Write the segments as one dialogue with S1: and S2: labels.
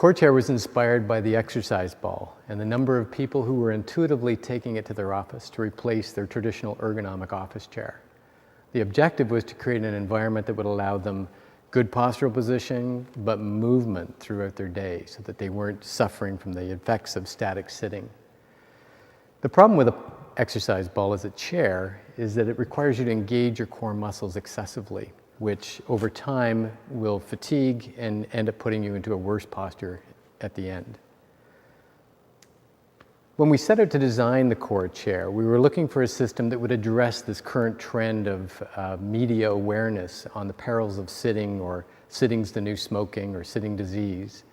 S1: CoreChair was inspired by the exercise ball and the number of people who were intuitively taking it to their office to replace their traditional ergonomic office chair. The objective was to create an environment that would allow them good postural positioning, but movement throughout their day so that they weren't suffering from the effects of static sitting. The problem with an exercise ball as a chair is that it requires you to engage your core muscles excessively, which over time will fatigue and end up putting you into a worse posture at the end. When we set out to design the CoreChair, we were looking for a system that would address this current trend of media awareness on the perils of sitting, or sitting's the new smoking, or sitting disease.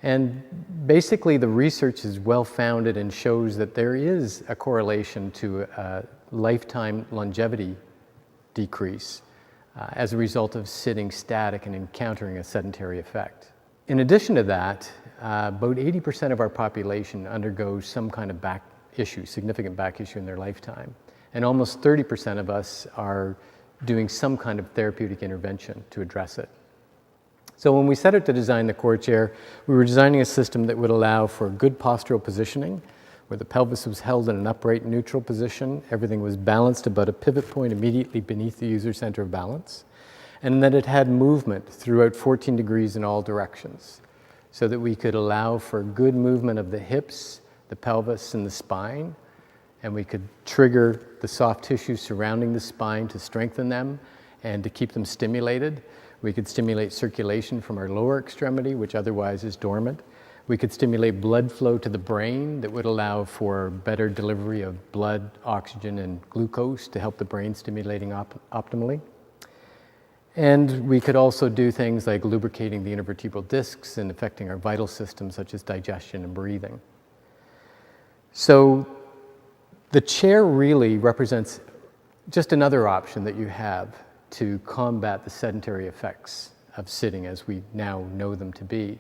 S1: And basically the research is well founded and shows that there is a correlation to a lifetime longevity decrease as a result of sitting static and encountering a sedentary effect. In addition to that, about 80% of our population undergoes some kind of back issue, significant back issue in their lifetime. And almost 30% of us are doing some kind of therapeutic intervention to address it. So when we set out to design the CoreChair, we were designing a system that would allow for good postural positioning, where the pelvis was held in an upright neutral position, everything was balanced about a pivot point immediately beneath the user center of balance, and that it had movement throughout 14 degrees in all directions, so that we could allow for good movement of the hips, the pelvis, and the spine, and we could trigger the soft tissue surrounding the spine to strengthen them and to keep them stimulated. We could stimulate circulation from our lower extremity, which otherwise is dormant. We could stimulate blood flow to the brain that would allow for better delivery of blood, oxygen, and glucose to help the brain stimulating optimally. And we could also do things like lubricating the intervertebral discs and affecting our vital systems such as digestion and breathing. So the chair really represents just another option that you have to combat the sedentary effects of sitting as we now know them to be.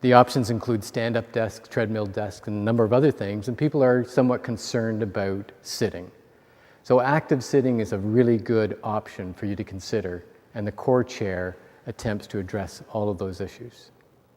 S1: The options include stand-up desks, treadmill desks, and a number of other things, and people are somewhat concerned about sitting. So active sitting is a really good option for you to consider, and the CoreChair attempts to address all of those issues.